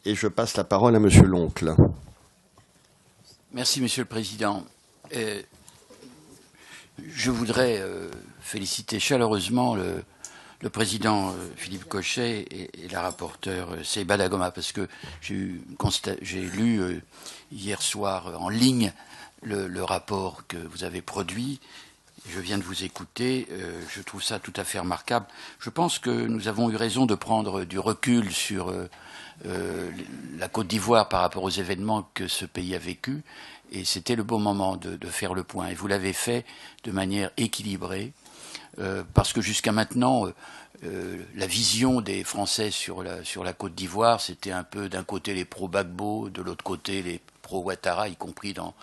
Et je passe la parole à Monsieur l'oncle. Merci, Monsieur le Président. Je voudrais féliciter chaleureusement le président Philippe Cochet et la rapporteure Seyba Dagoma, parce que j'ai lu hier soir en ligne le rapport que vous avez produit. Je viens de vous écouter, je trouve ça tout à fait remarquable. Je pense que nous avons eu raison de prendre du recul sur la Côte d'Ivoire par rapport aux événements que ce pays a vécu, et c'était le bon moment de faire le point. Et vous l'avez fait de manière équilibrée, parce que jusqu'à maintenant, la vision des Français sur la Côte d'Ivoire, c'était un peu d'un côté les pro-Gbagbo, de l'autre côté les pro-Ouattara, y compris dans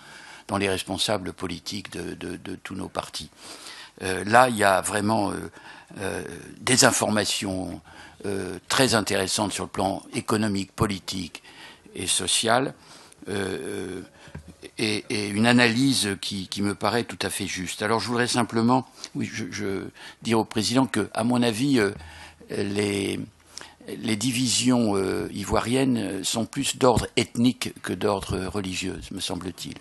les responsables politiques de tous nos partis. Là, il y a vraiment des informations très intéressantes sur le plan économique, politique et social, et une analyse qui me paraît tout à fait juste. Alors, je voudrais simplement dire au président que, à mon avis, les divisions ivoiriennes sont plus d'ordre ethnique que d'ordre religieux, me semble-t-il.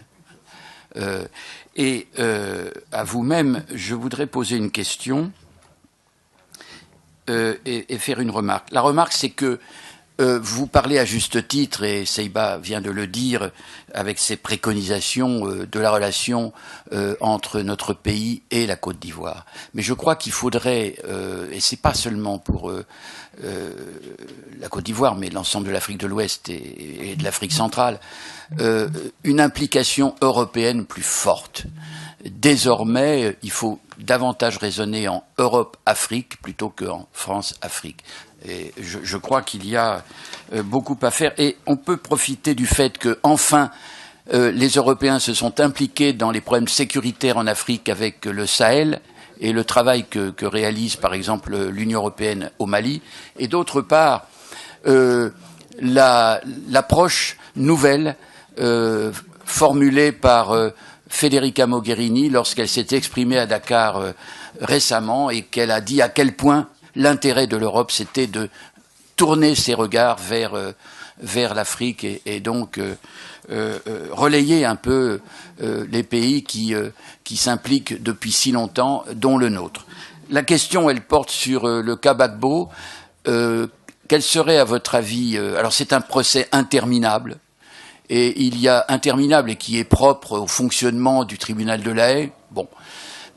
À vous-même, je voudrais poser une question et faire une remarque. La remarque, c'est que vous parlez à juste titre, et Seyba vient de le dire, avec ses préconisations de la relation entre notre pays et la Côte d'Ivoire. Mais je crois qu'il faudrait, et c'est pas seulement pour la Côte d'Ivoire, mais l'ensemble de l'Afrique de l'Ouest et de l'Afrique centrale, une implication européenne plus forte. Désormais, il faut davantage raisonner en Europe-Afrique plutôt qu'en France-Afrique. Et je crois qu'il y a beaucoup à faire. Et on peut profiter du fait que, enfin, les Européens se sont impliqués dans les problèmes sécuritaires en Afrique avec le Sahel et le travail que réalise, par exemple, l'Union européenne au Mali. Et d'autre part, l'approche nouvelle formulée par Federica Mogherini lorsqu'elle s'est exprimée à Dakar récemment, et qu'elle a dit à quel point l'intérêt de l'Europe, c'était de tourner ses regards vers l'Afrique et donc relayer un peu les pays qui s'impliquent depuis si longtemps, dont le nôtre. La question, elle porte sur le cas Gbagbo. Quel serait, à votre avis, alors c'est un procès interminable, et il y a interminable et qui est propre au fonctionnement du tribunal de La Haye. Bon.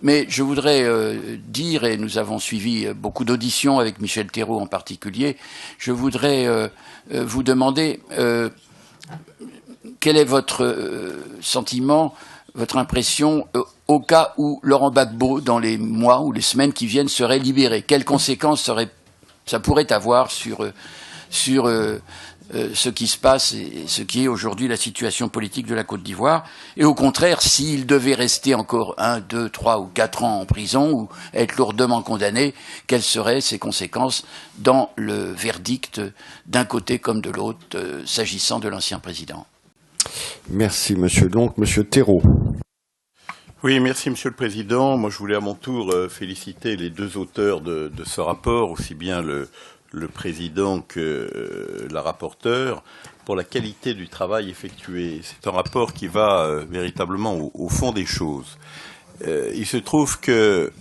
Mais je voudrais dire, et nous avons suivi beaucoup d'auditions avec Michel Thérault en particulier, je voudrais vous demander quel est votre sentiment, votre impression au cas où Laurent Gbagbo, dans les mois ou les semaines qui viennent, serait libéré. Quelles conséquences ça pourrait avoir sur ce qui se passe et ce qui est aujourd'hui la situation politique de la Côte d'Ivoire, et au contraire, s'il devait rester encore 1, 2, 3 ou 4 ans en prison ou être lourdement condamné, quelles seraient ses conséquences dans le verdict d'un côté comme de l'autre, s'agissant de l'ancien président? Merci, monsieur. Donc, monsieur Thérault. Oui, merci, Monsieur le Président. Moi, je voulais à mon tour féliciter les deux auteurs de ce rapport, aussi bien le président que la rapporteure, pour la qualité du travail effectué. C'est un rapport qui va véritablement au fond des choses. Il se trouve que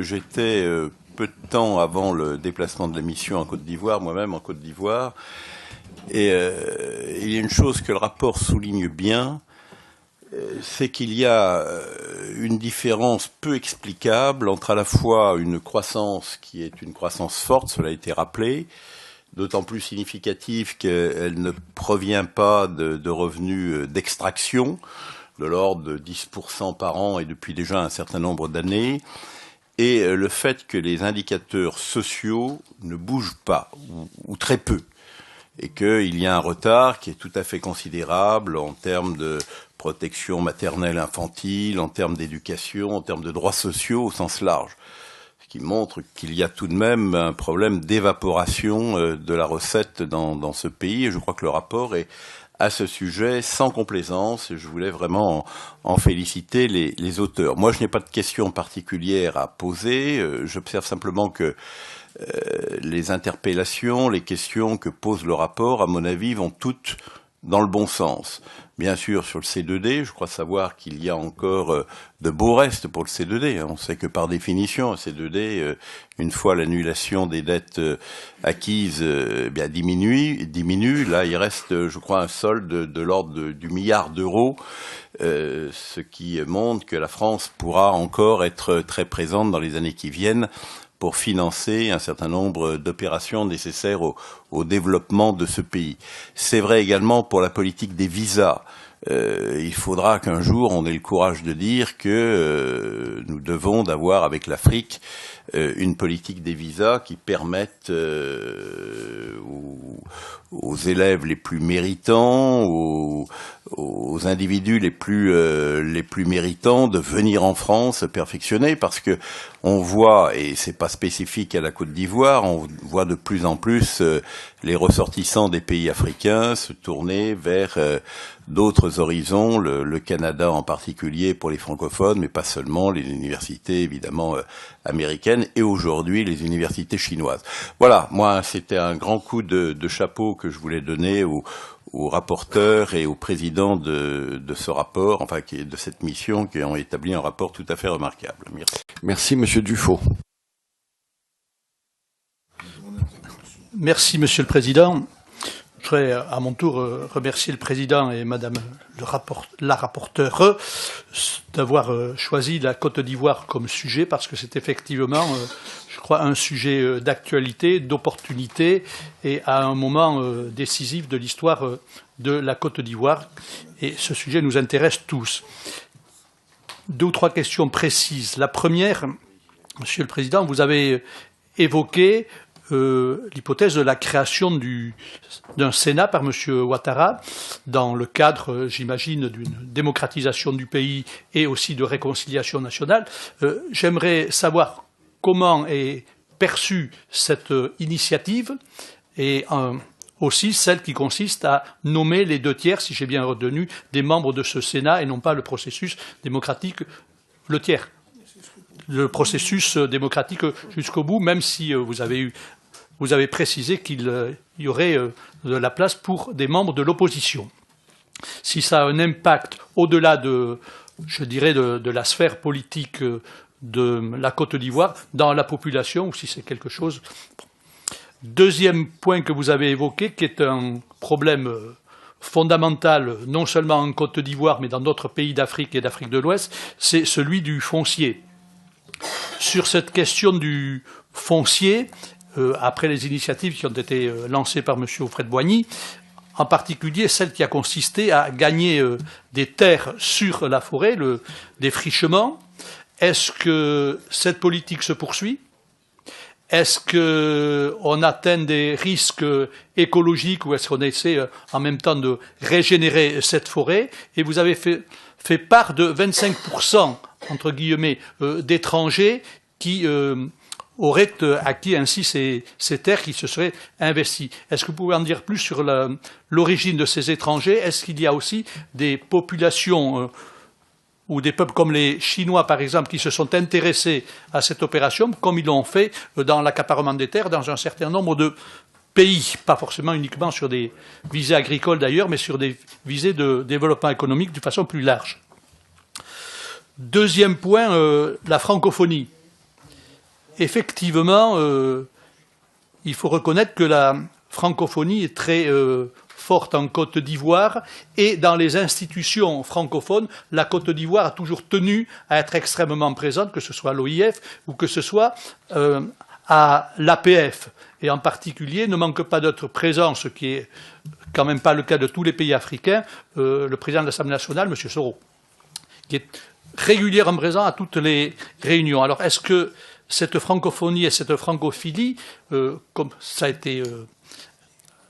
j'étais peu de temps avant le déplacement de la mission en Côte d'Ivoire, moi-même en Côte d'Ivoire, et il y a une chose que le rapport souligne bien, c'est qu'il y a une différence peu explicable entre à la fois une croissance qui est une croissance forte, cela a été rappelé, d'autant plus significative qu'elle ne provient pas de revenus d'extraction, de l'ordre de 10% par an et depuis déjà un certain nombre d'années, et le fait que les indicateurs sociaux ne bougent pas, ou très peu, et qu'il y a un retard qui est tout à fait considérable en termes de protection maternelle infantile, en termes d'éducation, en termes de droits sociaux au sens large. Ce qui montre qu'il y a tout de même un problème d'évaporation de la recette dans ce pays. Et je crois que le rapport est à ce sujet sans complaisance. Et je voulais vraiment en féliciter les auteurs. Moi, je n'ai pas de questions particulières à poser. J'observe simplement que les interpellations, les questions que pose le rapport, à mon avis, vont toutes dans le bon sens. Bien sûr, sur le C2D, je crois savoir qu'il y a encore de beaux restes pour le C2D. On sait que par définition, le C2D, une fois l'annulation des dettes acquises, bien diminue. Là, il reste, je crois, un solde de l'ordre du milliard d'euros, ce qui montre que la France pourra encore être très présente dans les années qui viennent pour financer un certain nombre d'opérations nécessaires au développement de ce pays. C'est vrai également pour la politique des visas. Il faudra qu'un jour on ait le courage de dire que nous devons d'avoir avec l'Afrique une politique des visas qui permette aux élèves les plus méritants, aux individus les plus méritants de venir en France se perfectionner, parce que on voit, et c'est pas spécifique à la Côte d'Ivoire, on voit de plus en plus les ressortissants des pays africains se tourner vers d'autres horizons, le Canada en particulier pour les francophones, mais pas seulement, les universités évidemment américaines et aujourd'hui les universités chinoises. Voilà, moi c'était un grand coup de chapeau que je voulais donner aux rapporteurs et aux présidents de ce rapport, enfin de cette mission, qui ont établi un rapport tout à fait remarquable. Merci. Merci, Monsieur Dufaux. Merci, Monsieur le Président. Je voudrais à mon tour remercier le Président et Madame la rapporteure d'avoir choisi la Côte d'Ivoire comme sujet, parce que c'est effectivement, je crois, un sujet d'actualité, d'opportunité, et à un moment décisif de l'histoire de la Côte d'Ivoire. Et ce sujet nous intéresse tous. 2 ou 3 questions précises. La première, Monsieur le Président, vous avez évoqué l'hypothèse de la création d'un Sénat par M. Ouattara dans le cadre, j'imagine, d'une démocratisation du pays et aussi de réconciliation nationale. J'aimerais savoir comment est perçue cette initiative et aussi celle qui consiste à nommer les 2 tiers, si j'ai bien retenu, des membres de ce Sénat et non pas le processus démocratique, le tiers. Le processus démocratique jusqu'au bout, même si vous avez précisé qu'il y aurait de la place pour des membres de l'opposition. Si ça a un impact au-delà de, je dirais, de la sphère politique de la Côte d'Ivoire dans la population, ou si c'est quelque chose. Deuxième point que vous avez évoqué, qui est un problème fondamental, non seulement en Côte d'Ivoire, mais dans d'autres pays d'Afrique et d'Afrique de l'Ouest, c'est celui du foncier. Sur cette question du foncier, après les initiatives qui ont été lancées par M. Houphouët-Boigny, en particulier celle qui a consisté à gagner des terres sur la forêt, le défrichement, est-ce que cette politique se poursuit ? Est-ce qu'on atteint des risques écologiques ou est-ce qu'on essaie en même temps de régénérer cette forêt ? Et vous avez fait part de 25%, entre guillemets, d'étrangers qui auraient acquis ainsi ces terres qui se seraient investies. Est-ce que vous pouvez en dire plus sur l'origine de ces étrangers ? Est-ce qu'il y a aussi des populations ou des peuples comme les Chinois, par exemple, qui se sont intéressés à cette opération, comme ils l'ont fait dans l'accaparement des terres dans un certain nombre de pays, pas forcément uniquement sur des visées agricoles d'ailleurs, mais sur des visées de développement économique de façon plus large. Deuxième point, la francophonie. Effectivement, il faut reconnaître que la francophonie est très forte en Côte d'Ivoire et dans les institutions francophones, la Côte d'Ivoire a toujours tenu à être extrêmement présente, que ce soit à l'OIF ou que ce soit à l'APF. Et en particulier, ne manque pas d'être présent, ce qui est quand même pas le cas de tous les pays africains, le président de l'Assemblée nationale, M. Soro, qui est régulièrement présent à toutes les réunions. Alors, est-ce que cette francophonie et cette francophilie, comme ça a été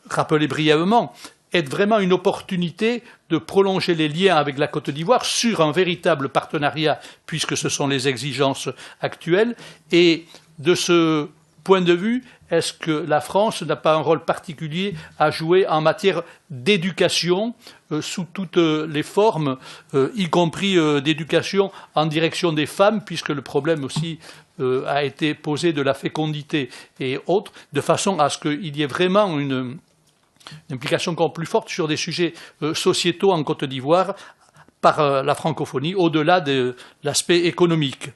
rappelé brièvement, est vraiment une opportunité de prolonger les liens avec la Côte d'Ivoire sur un véritable partenariat, puisque ce sont les exigences actuelles, et de se point de vue, est-ce que la France n'a pas un rôle particulier à jouer en matière d'éducation sous toutes les formes, y compris d'éducation en direction des femmes, puisque le problème aussi a été posé de la fécondité et autres, de façon à ce qu'il y ait vraiment une implication encore plus forte sur des sujets sociétaux en Côte d'Ivoire par la francophonie, au-delà de l'aspect économique.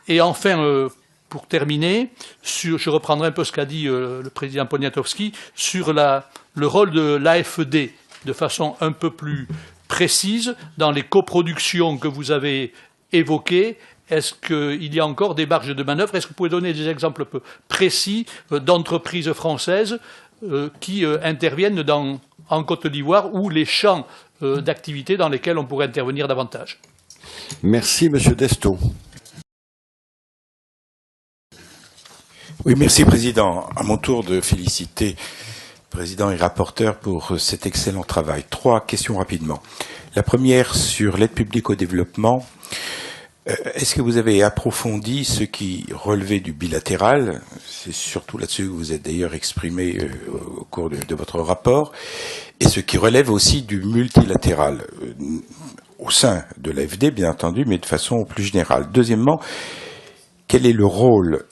Et enfin, pour terminer, je reprendrai un peu ce qu'a dit le président Poniatowski sur le rôle de l'AFD de façon un peu plus précise dans les coproductions que vous avez évoquées. Est-ce qu'il y a encore des marges de manœuvre? Est-ce que vous pouvez donner des exemples un peu précis d'entreprises françaises qui interviennent en Côte d'Ivoire ou les champs d'activité dans lesquels on pourrait intervenir davantage? Merci, Monsieur Desto. Oui, merci, Président. À mon tour de féliciter Président et rapporteur pour cet excellent travail. 3 questions rapidement. La première sur l'aide publique au développement. Est-ce que vous avez approfondi ce qui relevait du bilatéral? C'est surtout là-dessus que vous êtes d'ailleurs exprimé au cours de votre rapport. Et ce qui relève aussi du multilatéral, au sein de l'AFD, bien entendu, mais de façon plus générale. Deuxièmement, quel est le rôle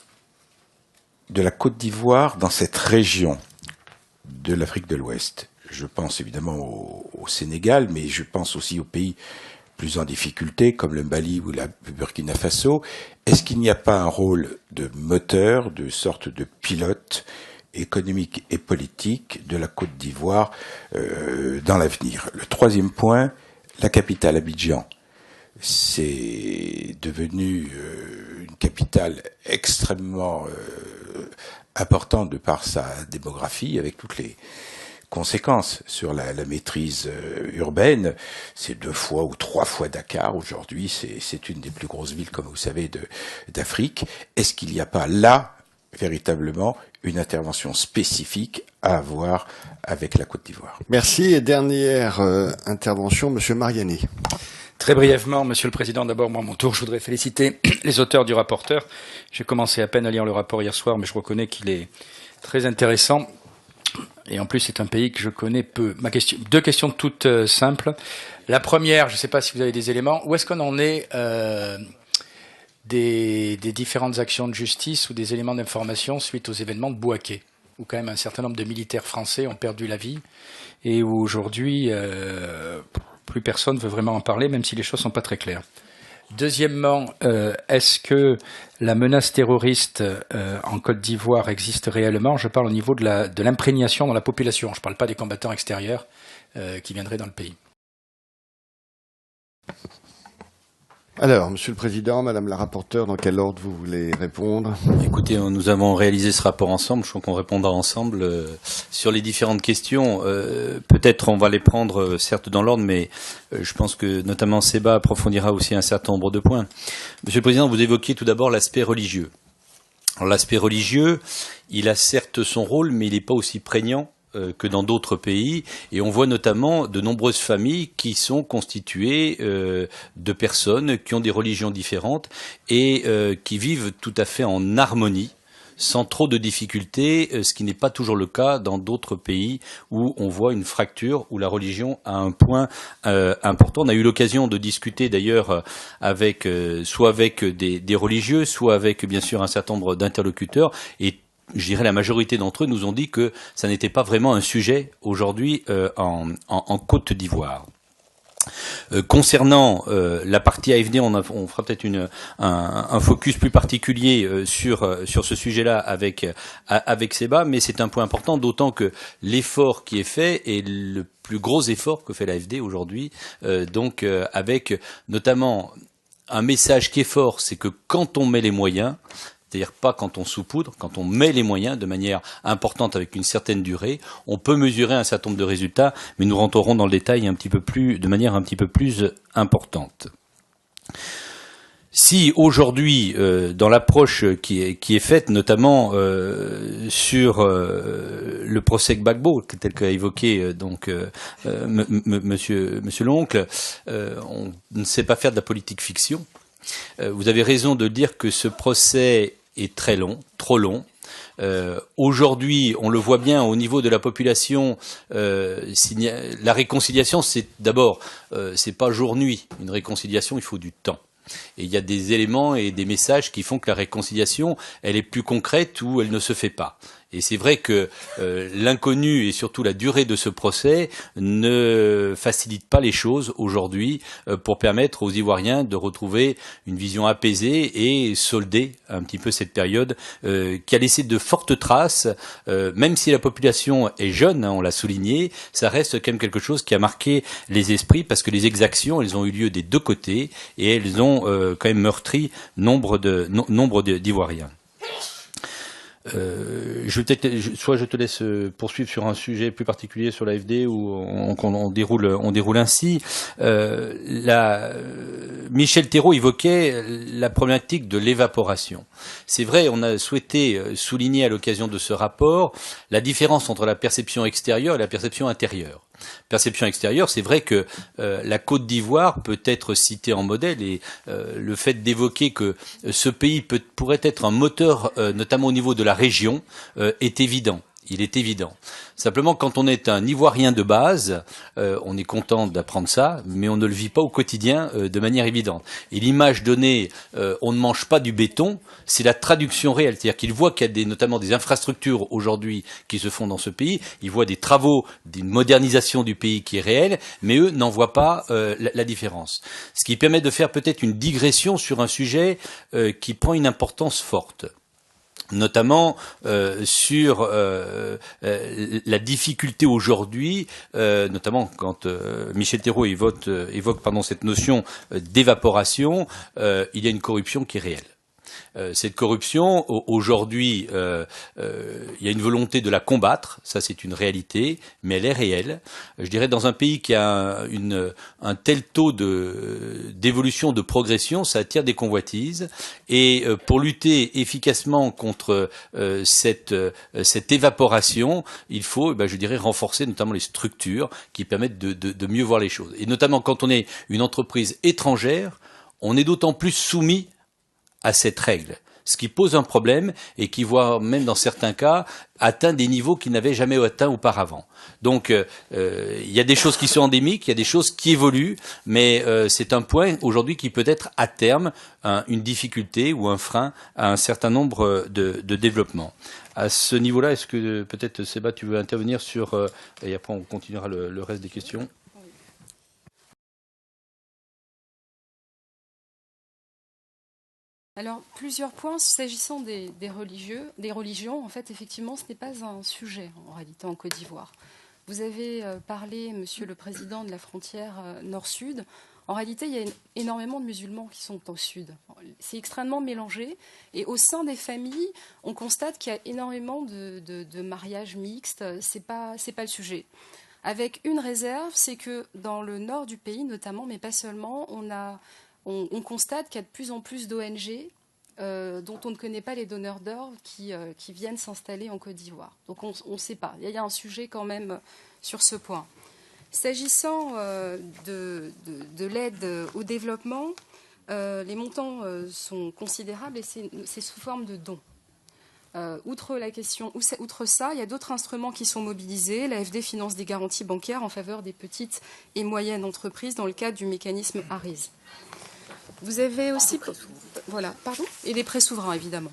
de la Côte d'Ivoire dans cette région de l'Afrique de l'Ouest? Je pense évidemment au Sénégal, mais je pense aussi aux pays plus en difficulté, comme le Mali ou la Burkina Faso. Est-ce qu'il n'y a pas un rôle de moteur, de sorte de pilote économique et politique de la Côte d'Ivoire dans l'avenir? Le troisième point, la capitale Abidjan. C'est devenu une capitale extrêmement importante de par sa démographie, avec toutes les conséquences sur la maîtrise urbaine. C'est 2 fois ou 3 fois Dakar aujourd'hui. C'est une des plus grosses villes, comme vous savez, d'Afrique. Est-ce qu'il n'y a pas là, véritablement, une intervention spécifique à avoir avec la Côte d'Ivoire? Merci. Et dernière intervention, Monsieur Mariani. Très brièvement, Monsieur le Président, d'abord, moi, à mon tour, je voudrais féliciter les auteurs du rapporteur. J'ai commencé à peine à lire le rapport hier soir, mais je reconnais qu'il est très intéressant. Et en plus, c'est un pays que je connais peu. 2 questions toutes simples. La première, je ne sais pas si vous avez des éléments. Où est-ce qu'on en est des différentes actions de justice ou des éléments d'information suite aux événements de Bouaké, où quand même un certain nombre de militaires français ont perdu la vie et où aujourd'hui, plus personne ne veut vraiment en parler, même si les choses ne sont pas très claires. Deuxièmement, est-ce que la menace terroriste en Côte d'Ivoire existe réellement? Je parle au niveau de l'imprégnation dans la population. Je ne parle pas des combattants extérieurs qui viendraient dans le pays. Alors, Monsieur le Président, Madame la rapporteure, dans quel ordre vous voulez répondre? Écoutez, nous avons réalisé ce rapport ensemble. Je crois qu'on répondra ensemble sur les différentes questions. Peut-être on va les prendre, certes, dans l'ordre, mais je pense que notamment Seba approfondira aussi un certain nombre de points. Monsieur le Président, vous évoquiez tout d'abord l'aspect religieux. Alors, l'aspect religieux, il a certes son rôle, mais il n'est pas aussi prégnant que dans d'autres pays, et on voit notamment de nombreuses familles qui sont constituées de personnes qui ont des religions différentes et qui vivent tout à fait en harmonie, sans trop de difficultés, ce qui n'est pas toujours le cas dans d'autres pays où on voit une fracture, où la religion a un point important. On a eu l'occasion de discuter d'ailleurs avec soit avec des religieux, soit avec bien sûr un certain nombre d'interlocuteurs, et je dirais la majorité d'entre eux nous ont dit que ça n'était pas vraiment un sujet aujourd'hui en Côte d'Ivoire. Concernant la partie AFD, on fera peut-être un focus plus particulier sur ce sujet-là avec Seba, mais c'est un point important, d'autant que l'effort qui est fait est le plus gros effort que fait l'AFD aujourd'hui, donc avec notamment un message qui est fort, c'est que quand on met les moyens, c'est-à-dire pas quand on saupoudre, quand on met les moyens de manière importante avec une certaine durée, on peut mesurer un certain nombre de résultats, mais nous rentrerons dans le détail de manière un petit peu plus importante. Si aujourd'hui, dans l'approche qui est faite, notamment sur le procès Gbagbo, tel qu'a évoqué Monsieur l'oncle, on ne sait pas faire de la politique fiction. Vous avez raison de dire que ce procès est très long, trop long. Aujourd'hui, on le voit bien au niveau de la population, la réconciliation, c'est d'abord, c'est pas jour-nuit. Une réconciliation, il faut du temps. Et il y a des éléments et des messages qui font que la réconciliation, elle est plus concrète ou elle ne se fait pas. Et c'est vrai que l'inconnu et surtout la durée de ce procès ne facilite pas les choses aujourd'hui pour permettre aux Ivoiriens de retrouver une vision apaisée et solder un petit peu cette période qui a laissé de fortes traces. Même si la population est jeune, hein, on l'a souligné, ça reste quand même quelque chose qui a marqué les esprits parce que les exactions, elles ont eu lieu des deux côtés et elles ont quand même meurtri nombre d'Ivoiriens. Soit je te laisse poursuivre sur un sujet plus particulier sur l'AFD ou on déroule ainsi. Michel Thérault évoquait la problématique de l'évaporation. C'est vrai, on a souhaité souligner à l'occasion de ce rapport la différence entre la perception extérieure et la perception intérieure. Perception extérieure, c'est vrai que la Côte d'Ivoire peut être citée en modèle et le fait d'évoquer que ce pays pourrait être un moteur, notamment au niveau de la région, est évident. Il est évident. Simplement, quand on est un Ivoirien de base, on est content d'apprendre ça, mais on ne le vit pas au quotidien de manière évidente. Et l'image donnée, on ne mange pas du béton, c'est la traduction réelle. C'est-à-dire qu'ils voient qu'il y a notamment des infrastructures aujourd'hui qui se font dans ce pays, ils voient des travaux, d'une modernisation du pays qui est réelle, mais eux n'en voient pas la différence. Ce qui permet de faire peut-être une digression sur un sujet qui prend une importance forte. Notamment sur la difficulté aujourd'hui, notamment quand Michel Thérault évoque cette notion d'évaporation, il y a une corruption qui est réelle. Cette corruption, aujourd'hui, il y a une volonté de la combattre, ça c'est une réalité, mais elle est réelle. Je dirais dans un pays qui a un tel taux d'évolution, de progression, ça attire des convoitises. Et pour lutter efficacement contre cette évaporation, il faut, je dirais, renforcer notamment les structures qui permettent de mieux voir les choses. Et notamment quand on est une entreprise étrangère, on est d'autant plus soumis à cette règle, ce qui pose un problème et qui, voire même dans certains cas, atteint des niveaux qu'ils n'avaient jamais atteint auparavant. Donc, il y a des choses qui sont endémiques, il y a des choses qui évoluent, mais c'est un point aujourd'hui qui peut être à terme une difficulté ou un frein à un certain nombre de développements. À ce niveau-là, est-ce que peut-être, Séba, tu veux intervenir sur... et après, on continuera le reste des questions. Alors, plusieurs points. S'agissant des religions, en fait, effectivement, ce n'est pas un sujet, en réalité, en Côte d'Ivoire. Vous avez parlé, Monsieur le Président, de la frontière nord-sud. En réalité, il y a énormément de musulmans qui sont au sud. C'est extrêmement mélangé. Et au sein des familles, on constate qu'il y a énormément de mariages mixtes. C'est pas le sujet. Avec une réserve, c'est que dans le nord du pays, notamment, mais pas seulement, on constate qu'il y a de plus en plus d'ONG dont on ne connaît pas les donneurs d'ordre qui viennent s'installer en Côte d'Ivoire. Donc on ne sait pas. Il y a un sujet quand même sur ce point. S'agissant de l'aide au développement, les montants sont considérables et c'est sous forme de dons. Outre ça, il y a d'autres instruments qui sont mobilisés. L'AFD finance des garanties bancaires en faveur des petites et moyennes entreprises dans le cadre du mécanisme ARIS. Vous avez aussi... Voilà, pardon ? Et des prêts souverains, évidemment.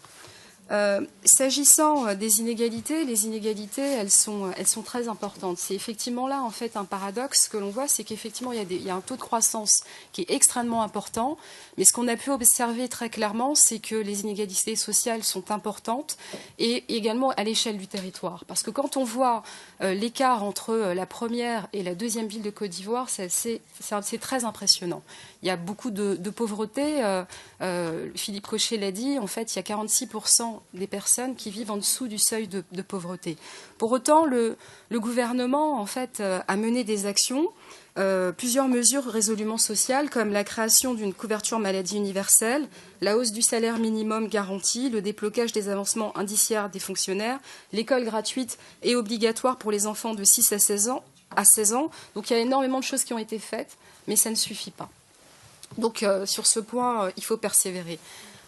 S'agissant des inégalités, les inégalités, elles sont très importantes. C'est effectivement là, en fait, un paradoxe que l'on voit, c'est qu'effectivement, il y a un taux de croissance qui est extrêmement important. Mais ce qu'on a pu observer très clairement, c'est que les inégalités sociales sont importantes et également à l'échelle du territoire. Parce que quand on voit l'écart entre la première et la deuxième ville de Côte d'Ivoire, c'est très impressionnant. Il y a beaucoup de pauvreté. Philippe Cochet l'a dit, en fait, il y a 46% des personnes qui vivent en dessous du seuil de pauvreté. Pour autant, le gouvernement, en fait, a mené des actions, plusieurs mesures résolument sociales, comme la création d'une couverture maladie universelle, la hausse du salaire minimum garanti, le déblocage des avancements indiciaires des fonctionnaires, l'école gratuite et obligatoire pour les enfants de 6 à 16 ans. Donc il y a énormément de choses qui ont été faites, mais ça ne suffit pas. Donc sur ce point, il faut persévérer.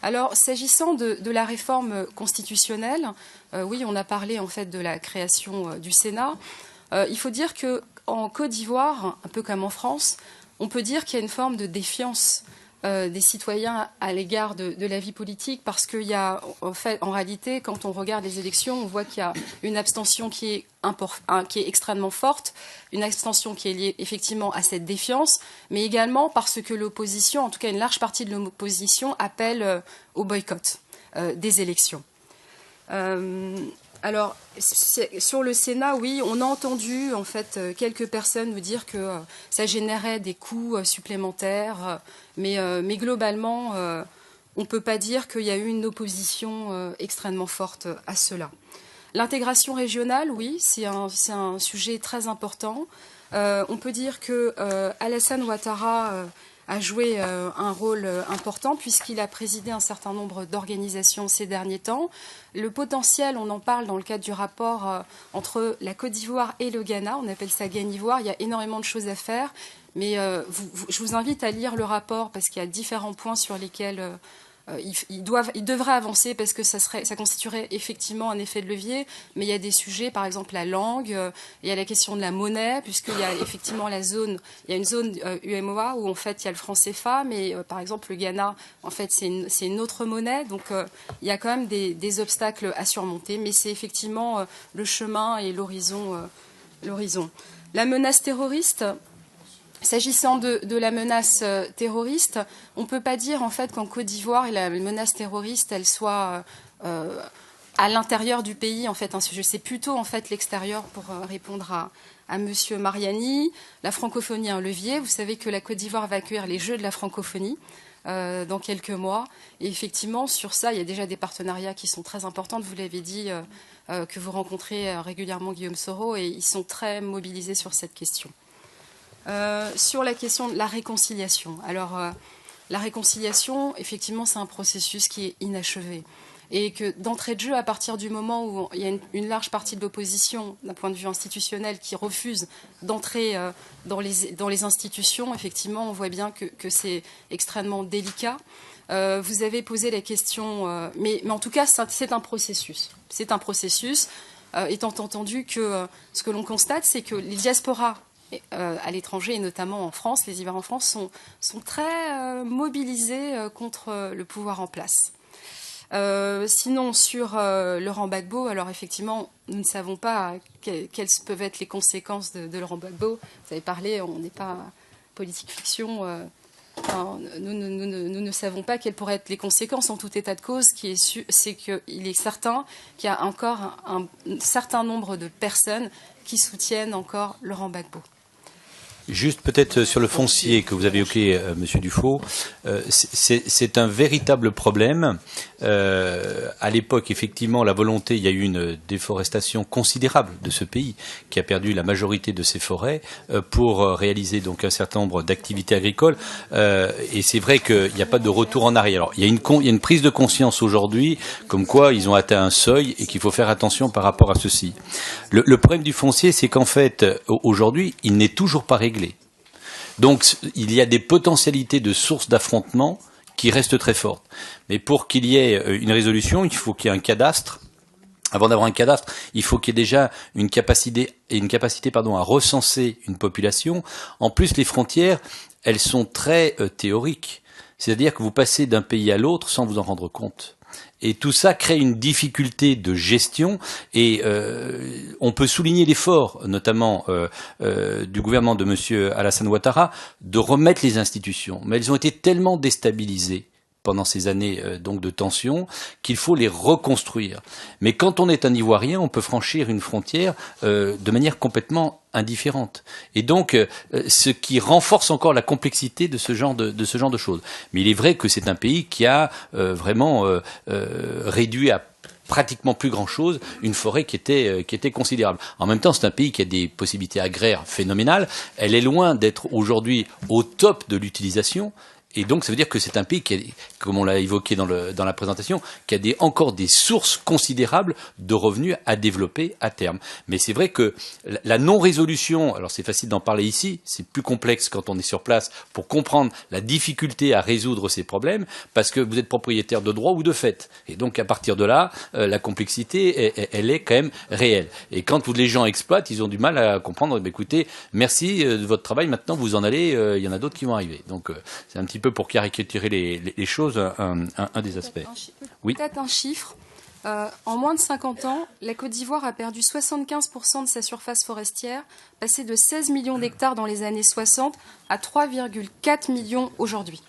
Alors, s'agissant de la réforme constitutionnelle, oui, on a parlé en fait de la création du Sénat. Il faut dire qu'en Côte d'Ivoire, un peu comme en France, on peut dire qu'il y a une forme de défiance des citoyens à l'égard de la vie politique, parce qu'il y a, en réalité, quand on regarde les élections, on voit qu'il y a une abstention qui est extrêmement forte, une abstention qui est liée effectivement à cette défiance, mais également parce que l'opposition, en tout cas une large partie de l'opposition, appelle au boycott des élections. Alors, sur le Sénat, oui, on a entendu en fait quelques personnes nous dire que ça générait des coûts supplémentaires, mais globalement, on ne peut pas dire qu'il y a eu une opposition extrêmement forte à cela. L'intégration régionale, oui, c'est un sujet très important. On peut dire que Alassane Ouattara a joué un rôle important puisqu'il a présidé un certain nombre d'organisations ces derniers temps. Le potentiel, on en parle dans le cadre du rapport entre la Côte d'Ivoire et le Ghana, on appelle ça Ghanivoire, il y a énormément de choses à faire, mais je vous invite à lire le rapport parce qu'il y a différents points sur lesquels ils devraient avancer parce que ça constituerait effectivement un effet de levier, mais il y a des sujets, par exemple la langue, il y a la question de la monnaie, puisqu'il y a effectivement il y a une zone UEMOA où en fait il y a le franc CFA, mais par exemple le Ghana, en fait c'est une autre monnaie, donc il y a quand même des obstacles à surmonter, mais c'est effectivement le chemin et l'horizon. La menace terroriste. S'agissant de la menace terroriste, on ne peut pas dire en fait qu'en Côte d'Ivoire, la menace terroriste, elle soit à l'intérieur du pays. En fait, c'est plutôt en fait l'extérieur pour répondre à Monsieur Mariani. La francophonie est un levier. Vous savez que la Côte d'Ivoire va accueillir les Jeux de la francophonie dans quelques mois. Et effectivement, sur ça, il y a déjà des partenariats qui sont très importants. Vous l'avez dit, que vous rencontrez régulièrement Guillaume Soro, et ils sont très mobilisés sur cette question. Sur la question de la réconciliation. Alors, la réconciliation, effectivement, c'est un processus qui est inachevé. Et que d'entrée de jeu, à partir du moment où il y a une large partie de l'opposition, d'un point de vue institutionnel, qui refuse d'entrer dans les institutions, effectivement, on voit bien que c'est extrêmement délicat. Vous avez posé la question, mais en tout cas, c'est un processus. C'est un processus, étant entendu que ce que l'on constate, c'est que les diasporas à l'étranger, et notamment en France, les Ivoiriens en France sont très mobilisés contre le pouvoir en place. Sinon, sur Laurent Gbagbo, alors effectivement, nous ne savons pas quelles peuvent être les conséquences de Laurent Gbagbo. Vous avez parlé, on n'est pas politique fiction. Nous ne savons pas quelles pourraient être les conséquences. En tout état de cause, c'est qu'il est certain qu'il y a encore un certain nombre de personnes qui soutiennent encore Laurent Gbagbo. Juste peut-être sur le foncier que vous avez évoqué, Monsieur Dufaux, c'est un véritable problème. À l'époque, effectivement, la volonté, il y a eu une déforestation considérable de ce pays qui a perdu la majorité de ses forêts pour réaliser donc un certain nombre d'activités agricoles. Et c'est vrai qu'il n'y a pas de retour en arrière. Alors, il y a une prise de conscience aujourd'hui, comme quoi ils ont atteint un seuil et qu'il faut faire attention par rapport à ceci. Le problème du foncier, c'est qu'en fait, aujourd'hui, il n'est toujours pas réglé. Donc, il y a des potentialités de sources d'affrontement qui restent très fortes. Mais pour qu'il y ait une résolution, il faut qu'il y ait un cadastre. Avant d'avoir un cadastre, il faut qu'il y ait déjà une capacité à recenser une population. En plus, les frontières, elles sont très théoriques. C'est-à-dire que vous passez d'un pays à l'autre sans vous en rendre compte. Et tout ça crée une difficulté de gestion et on peut souligner l'effort, notamment du gouvernement de M. Alassane Ouattara, de remettre les institutions. Mais elles ont été tellement déstabilisées pendant ces années donc de tension qu'il faut les reconstruire. Mais quand on est un Ivoirien, on peut franchir une frontière de manière complètement indifférente. Et donc, ce qui renforce encore la complexité de ce genre de choses. Mais il est vrai que c'est un pays qui a vraiment réduit à pratiquement plus grand-chose une forêt qui était considérable. En même temps, c'est un pays qui a des possibilités agraires phénoménales. Elle est loin d'être aujourd'hui au top de l'utilisation. Et donc, ça veut dire que c'est un pays qui a, comme on l'a évoqué dans la présentation, qui a encore des sources considérables de revenus à développer à terme. Mais c'est vrai que la non-résolution, alors c'est facile d'en parler ici, c'est plus complexe quand on est sur place pour comprendre la difficulté à résoudre ces problèmes, parce que vous êtes propriétaire de droit ou de fait. Et donc, à partir de là, la complexité, elle est quand même réelle. Et quand les gens exploitent, ils ont du mal à comprendre, écoutez, merci de votre travail, maintenant vous en allez, il y en a d'autres qui vont arriver. Donc, c'est un petit peu pour caricaturer les choses, un des aspects. Oui. Peut-être un chiffre. En moins de 50 ans, la Côte d'Ivoire a perdu 75% de sa surface forestière, passé de 16 millions d'hectares dans les années 60 à 3,4 millions aujourd'hui.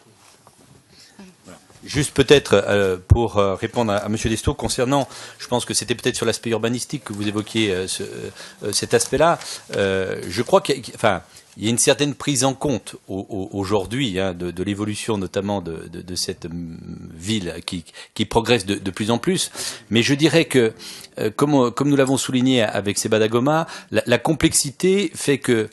Juste peut-être pour répondre à M. Destot concernant, je pense que c'était peut-être sur l'aspect urbanistique que vous évoquiez cet aspect-là. Je crois qu'il y a une certaine prise en compte aujourd'hui de l'évolution notamment de cette ville qui progresse de plus en plus. Mais je dirais que, comme nous l'avons souligné avec Seba Dagoma, la complexité fait que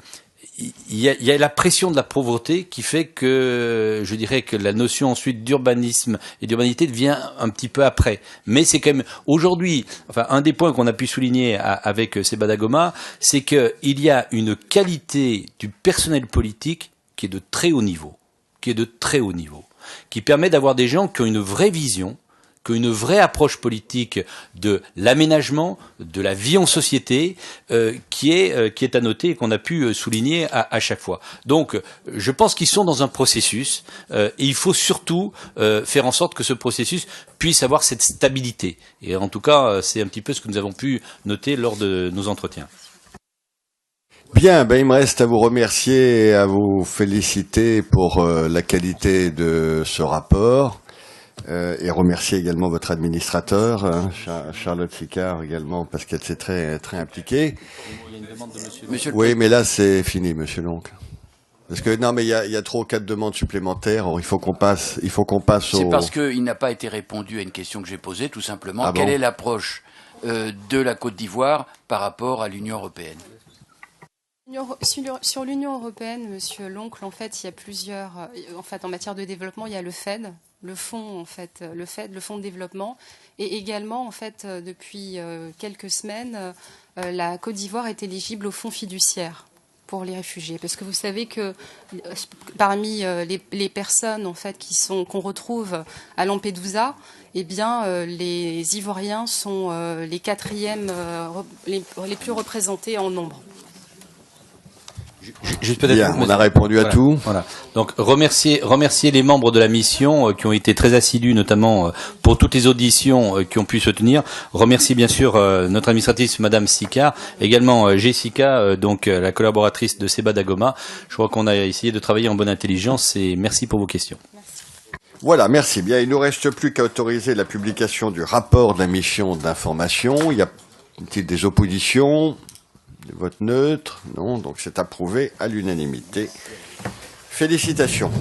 il y a la pression de la pauvreté qui fait que, je dirais que la notion ensuite d'urbanisme et d'urbanité vient un petit peu après. Mais c'est quand même, aujourd'hui, un des points qu'on a pu souligner avec Seba Dagoma, c'est qu'il y a une qualité du personnel politique qui est de très haut niveau, qui permet d'avoir des gens qui ont une vraie vision, qu'une vraie approche politique de l'aménagement, de la vie en société, qui est à noter et qu'on a pu souligner à chaque fois. Donc, je pense qu'ils sont dans un processus, et il faut surtout faire en sorte que ce processus puisse avoir cette stabilité. Et en tout cas, c'est un petit peu ce que nous avons pu noter lors de nos entretiens. Bien, il me reste à vous remercier et à vous féliciter pour la qualité de ce rapport. Et remercier également votre administrateur, Charlotte Sicard également, parce qu'elle s'est très impliquée. Il y a une demande de monsieur. Oui, mais là c'est fini, monsieur l'oncle. Parce que non, mais il y a 3 ou 4 demandes supplémentaires. Alors, il faut qu'on passe au. C'est parce qu'il n'a pas été répondu à une question que j'ai posée, tout simplement. Quelle est l'approche de la Côte d'Ivoire par rapport à l'Union européenne? Sur l'Union européenne, monsieur l'oncle, en fait, il y a plusieurs. En fait, en matière de développement, il y a le FED. Le fonds de développement, et également en fait depuis quelques semaines, la Côte d'Ivoire est éligible au fonds fiduciaire pour les réfugiés, parce que vous savez que parmi les personnes en fait qu'on retrouve à Lampedusa, eh bien les Ivoiriens sont les 4e les plus représentés en nombre. Bien, on a répondu à tout. Voilà. Donc remercier les membres de la mission qui ont été très assidus, notamment pour toutes les auditions qui ont pu se tenir. Remercier bien sûr notre administratrice Madame Sicard, également Jessica, donc la collaboratrice de Seba Dagoma. Je crois qu'on a essayé de travailler en bonne intelligence et merci pour vos questions. Merci. Voilà, merci. Bien, il ne nous reste plus qu'à autoriser la publication du rapport de la mission d'information. Il y a-t-il des oppositions? De vote neutre? Non, donc c'est approuvé à l'unanimité. Félicitations.